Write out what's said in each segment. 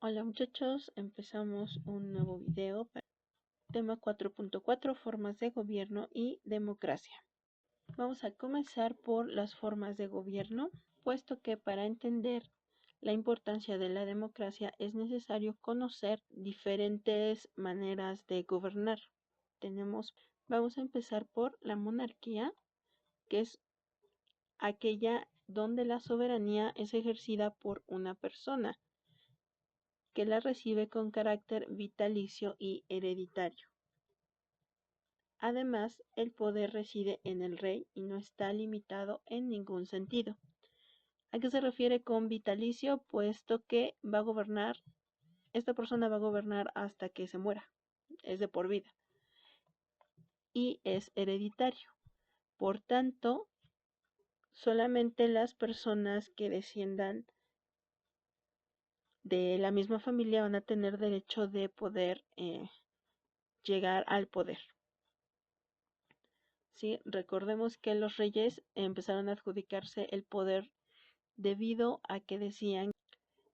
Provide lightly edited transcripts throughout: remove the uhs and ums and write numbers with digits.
Hola muchachos, empezamos un nuevo video para el tema 4.4, formas de gobierno y democracia. Vamos a comenzar por las formas de gobierno, puesto que para entender la importancia de la democracia es necesario conocer diferentes maneras de gobernar. Vamos a empezar por la monarquía, que es aquella donde la soberanía es ejercida por una persona, que la recibe con carácter vitalicio y hereditario. Además, el poder reside en el rey y no está limitado en ningún sentido. ¿A qué se refiere con vitalicio? Puesto que esta persona va a gobernar hasta que se muera, es de por vida, y es hereditario. Por tanto, solamente las personas que desciendan de la misma familia van a tener derecho de poder llegar al poder. ¿Sí? Recordemos que los reyes empezaron a adjudicarse el poder debido a que decían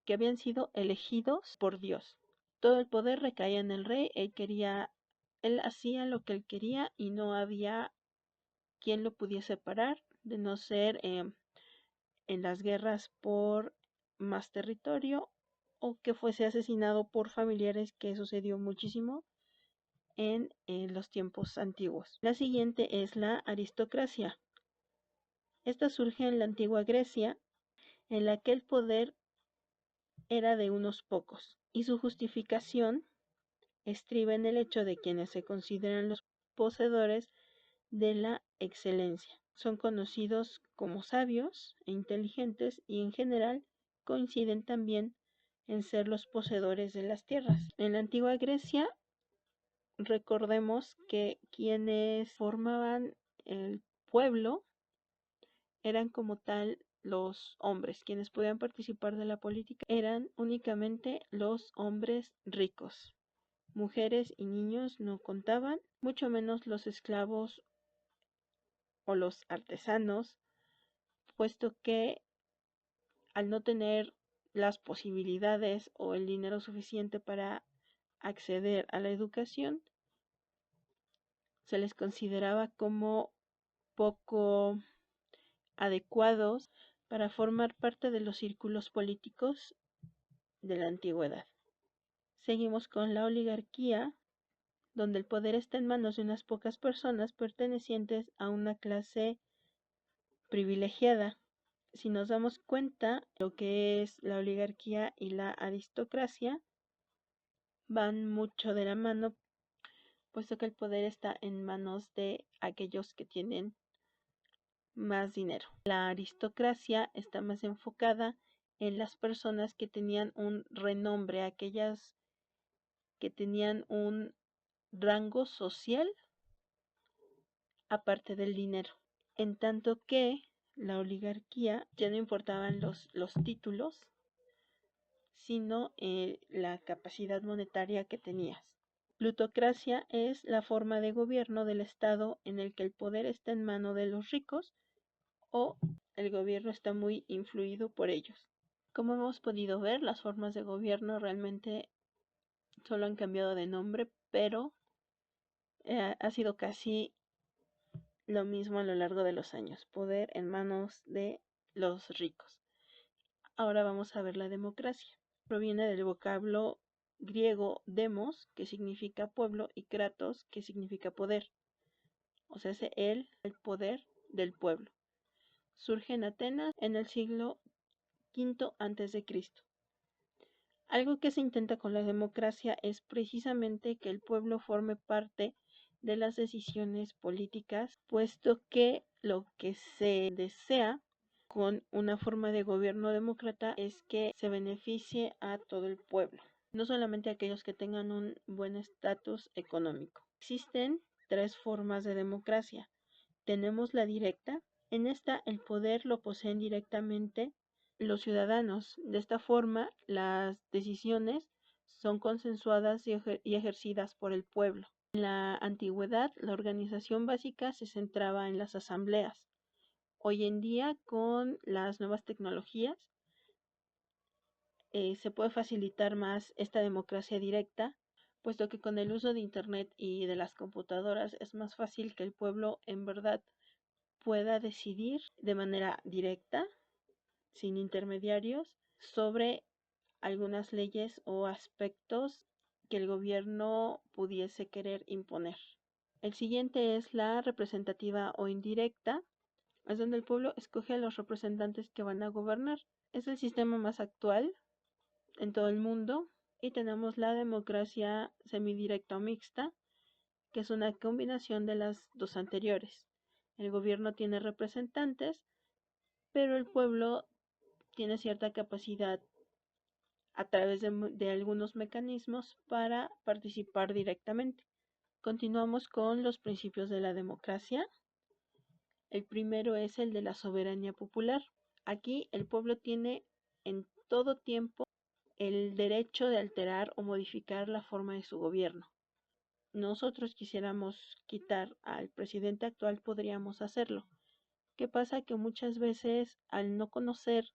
que habían sido elegidos por Dios. Todo el poder recaía en el rey, él hacía lo que él quería y no había quien lo pudiese parar, de no ser en las guerras por más territorio o que fuese asesinado por familiares, que sucedió muchísimo en los tiempos antiguos. La siguiente es la aristocracia. Esta surge en la antigua Grecia, en la que el poder era de unos pocos, y su justificación estriba en el hecho de quienes se consideran los poseedores de la excelencia. Son conocidos como sabios e inteligentes y en general coinciden también en ser los poseedores de las tierras. En la antigua Grecia, recordemos que quienes formaban el pueblo eran como tal los hombres. Quienes podían participar de la política eran únicamente los hombres ricos. Mujeres y niños no contaban, mucho menos los esclavos o los artesanos, puesto que al no tener las posibilidades o el dinero suficiente para acceder a la educación, se les consideraba como poco adecuados para formar parte de los círculos políticos de la antigüedad. Seguimos con la oligarquía, donde el poder está en manos de unas pocas personas pertenecientes a una clase privilegiada. Si nos damos cuenta, lo que es la oligarquía y la aristocracia van mucho de la mano, puesto que el poder está en manos de aquellos que tienen más dinero. La aristocracia está más enfocada en las personas que tenían un renombre, aquellas que tenían un rango social aparte del dinero. En tanto que la oligarquía ya no importaban los títulos, sino la capacidad monetaria que tenías. Plutocracia es la forma de gobierno del Estado en el que el poder está en mano de los ricos o el gobierno está muy influido por ellos. Como hemos podido ver, las formas de gobierno realmente solo han cambiado de nombre, pero ha sido casi lo mismo a lo largo de los años. Poder en manos de los ricos. Ahora vamos a ver la democracia. Proviene del vocablo griego demos, que significa pueblo, y kratos, que significa poder. O sea, es el poder del pueblo. Surge en Atenas en el siglo V a.C. Algo que se intenta con la democracia es precisamente que el pueblo forme parte de las decisiones políticas, puesto que lo que se desea con una forma de gobierno demócrata es que se beneficie a todo el pueblo, no solamente a aquellos que tengan un buen estatus económico. Existen tres formas de democracia. Tenemos la directa. En esta el poder lo poseen directamente los ciudadanos. De esta forma, las decisiones son consensuadas y ejercidas por el pueblo. En la antigüedad, la organización básica se centraba en las asambleas. Hoy en día, con las nuevas tecnologías, se puede facilitar más esta democracia directa, puesto que con el uso de Internet y de las computadoras es más fácil que el pueblo en verdad pueda decidir de manera directa, sin intermediarios, sobre algunas leyes o aspectos que el gobierno pudiese querer imponer. El siguiente es la representativa o indirecta, es donde el pueblo escoge a los representantes que van a gobernar. Es el sistema más actual en todo el mundo y tenemos la democracia semidirecta o mixta, que es una combinación de las dos anteriores. El gobierno tiene representantes, pero el pueblo tiene cierta capacidad a través de algunos mecanismos para participar directamente. Continuamos con los principios de la democracia. El primero es el de la soberanía popular. Aquí el pueblo tiene en todo tiempo el derecho de alterar o modificar la forma de su gobierno. Nosotros quisiéramos quitar al presidente actual, podríamos hacerlo. ¿Qué pasa? Que muchas veces al no conocer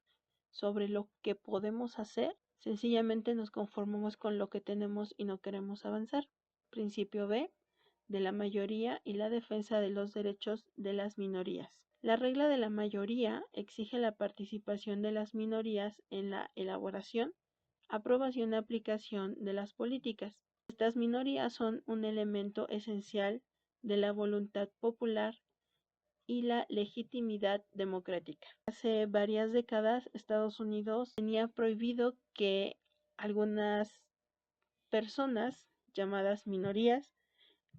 sobre lo que podemos hacer, sencillamente nos conformamos con lo que tenemos y no queremos avanzar. Principio B, de la mayoría y la defensa de los derechos de las minorías. La regla de la mayoría exige la participación de las minorías en la elaboración, aprobación y aplicación de las políticas. Estas minorías son un elemento esencial de la voluntad popular y la legitimidad democrática. Hace varias décadas, Estados Unidos tenía prohibido que algunas personas llamadas minorías,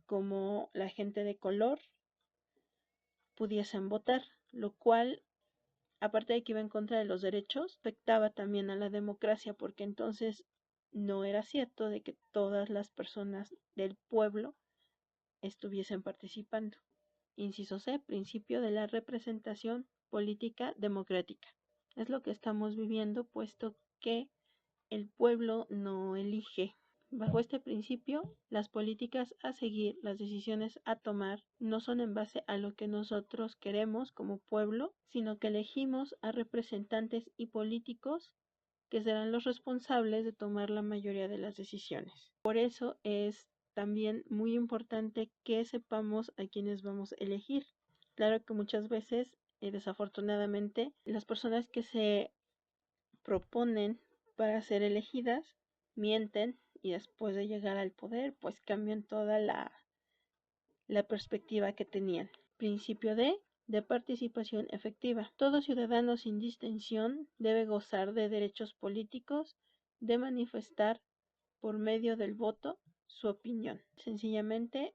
como la gente de color, pudiesen votar, lo cual, aparte de que iba en contra de los derechos, afectaba también a la democracia, porque entonces no era cierto de que todas las personas del pueblo estuviesen participando. Inciso C, principio de la representación política democrática. Es lo que estamos viviendo, puesto que el pueblo no elige. Bajo este principio, las políticas a seguir, las decisiones a tomar, no son en base a lo que nosotros queremos como pueblo, sino que elegimos a representantes y políticos que serán los responsables de tomar la mayoría de las decisiones. Por eso es también muy importante que sepamos a quienes vamos a elegir. Claro que muchas veces, desafortunadamente, las personas que se proponen para ser elegidas mienten y después de llegar al poder pues cambian toda la perspectiva que tenían. Principio de participación efectiva. Todo ciudadano sin distinción debe gozar de derechos políticos de manifestar por medio del voto su opinión. Sencillamente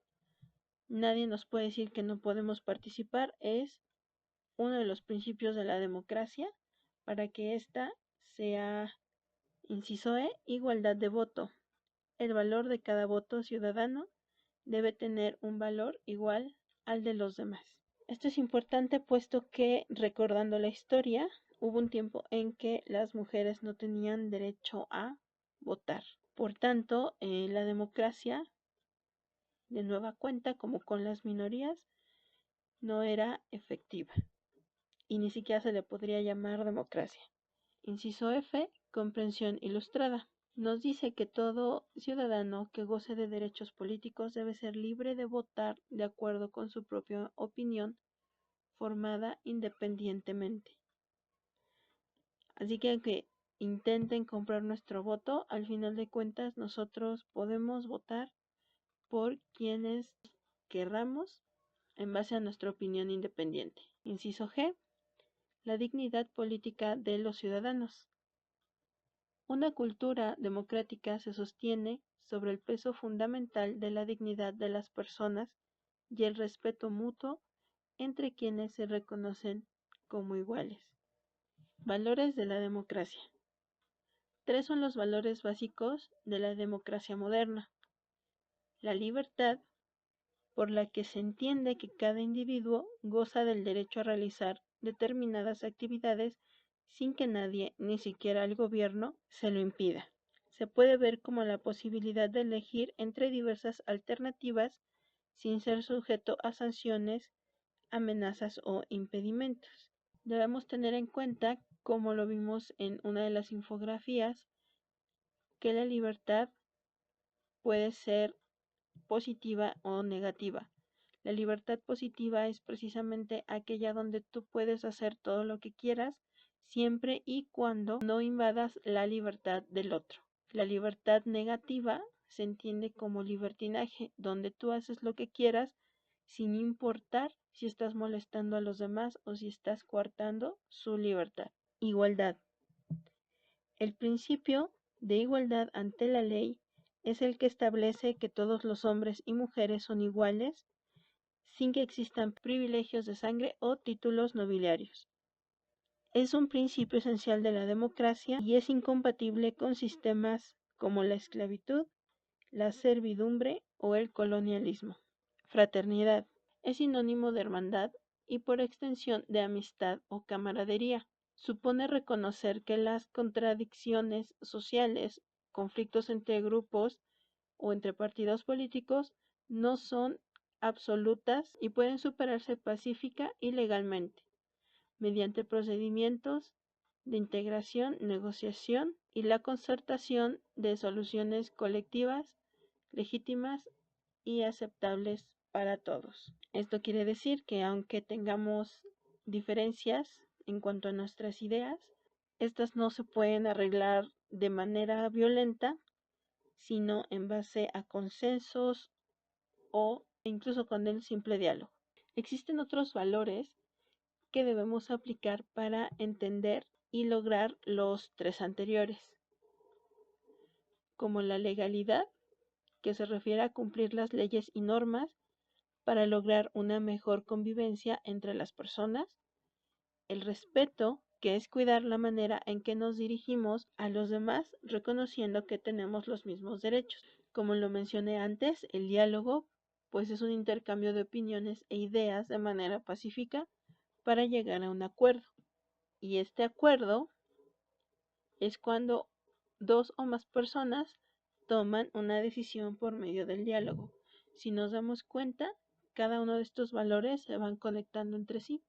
nadie nos puede decir que no podemos participar, es uno de los principios de la democracia para que ésta sea, inciso E, igualdad de voto. El valor de cada voto ciudadano debe tener un valor igual al de los demás. Esto es importante puesto que, recordando la historia, hubo un tiempo en que las mujeres no tenían derecho a votar. Por tanto, la democracia, de nueva cuenta, como con las minorías, no era efectiva y ni siquiera se le podría llamar democracia. Inciso F, comprensión ilustrada. Nos dice que todo ciudadano que goce de derechos políticos debe ser libre de votar de acuerdo con su propia opinión formada independientemente. Así que aunque intenten comprar nuestro voto, al final de cuentas nosotros podemos votar por quienes querramos en base a nuestra opinión independiente. Inciso G, la dignidad política de los ciudadanos. Una cultura democrática se sostiene sobre el peso fundamental de la dignidad de las personas y el respeto mutuo entre quienes se reconocen como iguales. Valores de la democracia. 3 son los valores básicos de la democracia moderna. La libertad, por la que se entiende que cada individuo goza del derecho a realizar determinadas actividades sin que nadie, ni siquiera el gobierno, se lo impida. Se puede ver como la posibilidad de elegir entre diversas alternativas sin ser sujeto a sanciones, amenazas o impedimentos. Debemos tener en cuenta, como lo vimos en una de las infografías, que la libertad puede ser positiva o negativa. La libertad positiva es precisamente aquella donde tú puedes hacer todo lo que quieras, siempre y cuando no invadas la libertad del otro. La libertad negativa se entiende como libertinaje, donde tú haces lo que quieras sin importar si estás molestando a los demás o si estás coartando su libertad. Igualdad. El principio de igualdad ante la ley es el que establece que todos los hombres y mujeres son iguales sin que existan privilegios de sangre o títulos nobiliarios. Es un principio esencial de la democracia y es incompatible con sistemas como la esclavitud, la servidumbre o el colonialismo. Fraternidad. Es sinónimo de hermandad y por extensión de amistad o camaradería. Supone reconocer que las contradicciones sociales, conflictos entre grupos o entre partidos políticos no son absolutas y pueden superarse pacífica y legalmente, mediante procedimientos de integración, negociación y la concertación de soluciones colectivas, legítimas y aceptables para todos. Esto quiere decir que aunque tengamos diferencias en cuanto a nuestras ideas, estas no se pueden arreglar de manera violenta, sino en base a consensos o incluso con el simple diálogo. Existen otros valores que debemos aplicar para entender y lograr los tres anteriores, como la legalidad, que se refiere a cumplir las leyes y normas para lograr una mejor convivencia entre las personas, el respeto, que es cuidar la manera en que nos dirigimos a los demás, reconociendo que tenemos los mismos derechos. Como lo mencioné antes, el diálogo, pues es un intercambio de opiniones e ideas de manera pacífica para llegar a un acuerdo. Y este acuerdo es cuando dos o más personas toman una decisión por medio del diálogo. Si nos damos cuenta, cada uno de estos valores se van conectando entre sí.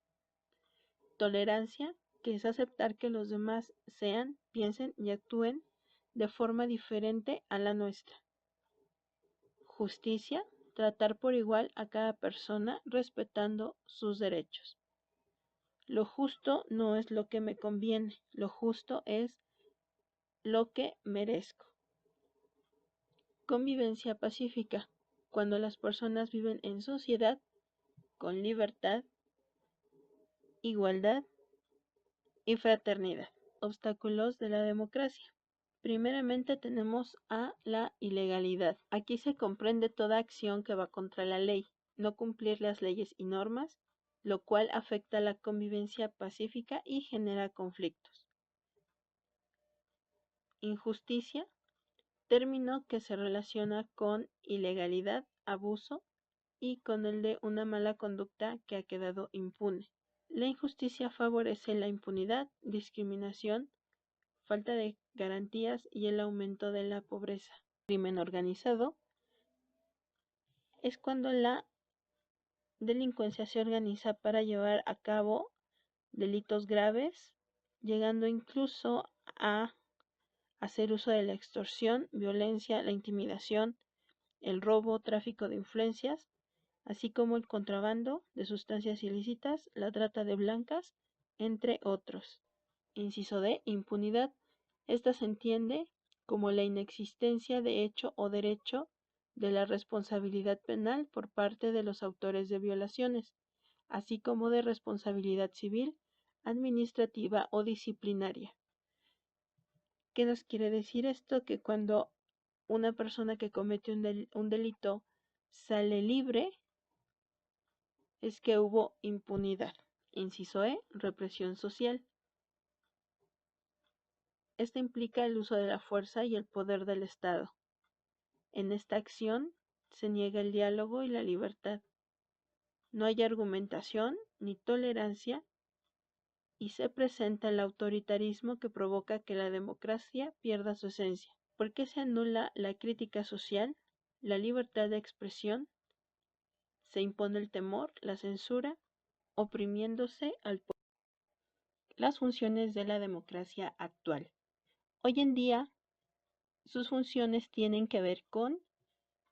Tolerancia, que es aceptar que los demás sean, piensen y actúen de forma diferente a la nuestra. Justicia, tratar por igual a cada persona respetando sus derechos. Lo justo no es lo que me conviene, lo justo es lo que merezco. Convivencia pacífica, cuando las personas viven en sociedad con libertad, igualdad y fraternidad. Obstáculos de la democracia. Primeramente tenemos a la ilegalidad. Aquí se comprende toda acción que va contra la ley, no cumplir las leyes y normas, lo cual afecta la convivencia pacífica y genera conflictos. Injusticia, término que se relaciona con ilegalidad, abuso y con el de una mala conducta que ha quedado impune. La injusticia favorece la impunidad, discriminación, falta de garantías y el aumento de la pobreza. Crimen organizado es cuando la delincuencia se organiza para llevar a cabo delitos graves, llegando incluso a hacer uso de la extorsión, violencia, la intimidación, el robo, tráfico de influencias, así como el contrabando de sustancias ilícitas, la trata de blancas, entre otros. Inciso D. Impunidad. Esta se entiende como la inexistencia de hecho o derecho de la responsabilidad penal por parte de los autores de violaciones, así como de responsabilidad civil, administrativa o disciplinaria. ¿Qué nos quiere decir esto? Que cuando una persona que comete un delito sale libre, es que hubo impunidad. Inciso E. Represión social. Esta implica el uso de la fuerza y el poder del Estado. En esta acción se niega el diálogo y la libertad. No hay argumentación ni tolerancia y se presenta el autoritarismo que provoca que la democracia pierda su esencia. ¿Por qué se anula la crítica social, la libertad de expresión? Se impone el temor, la censura, oprimiéndose al pueblo. las funciones de la democracia actual. Hoy en día, sus funciones tienen que ver con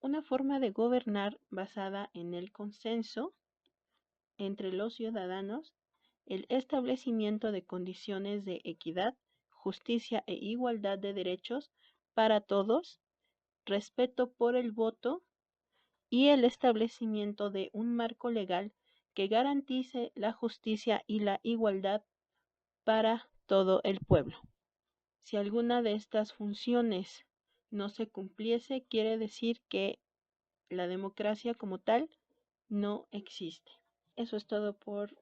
una forma de gobernar basada en el consenso entre los ciudadanos, el establecimiento de condiciones de equidad, justicia e igualdad de derechos para todos, respeto por el voto y el establecimiento de un marco legal que garantice la justicia y la igualdad para todo el pueblo. Si alguna de estas funciones no se cumpliese, quiere decir que la democracia como tal no existe. Eso es todo por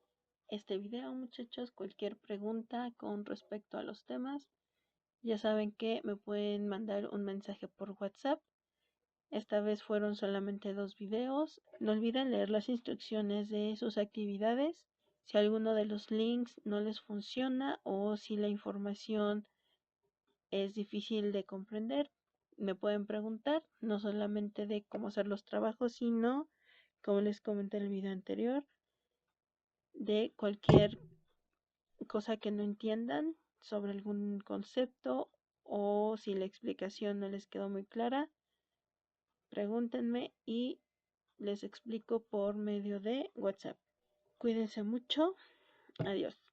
este video, muchachos. Cualquier pregunta con respecto a los temas, ya saben que me pueden mandar un mensaje por WhatsApp. Esta vez fueron solamente 2 videos. No olviden leer las instrucciones de sus actividades. Si alguno de los links no les funciona o si la información es difícil de comprender, me pueden preguntar, no solamente de cómo hacer los trabajos, sino, como les comenté en el video anterior, de cualquier cosa que no entiendan sobre algún concepto o si la explicación no les quedó muy clara, pregúntenme y les explico por medio de WhatsApp. Cuídense mucho. Adiós.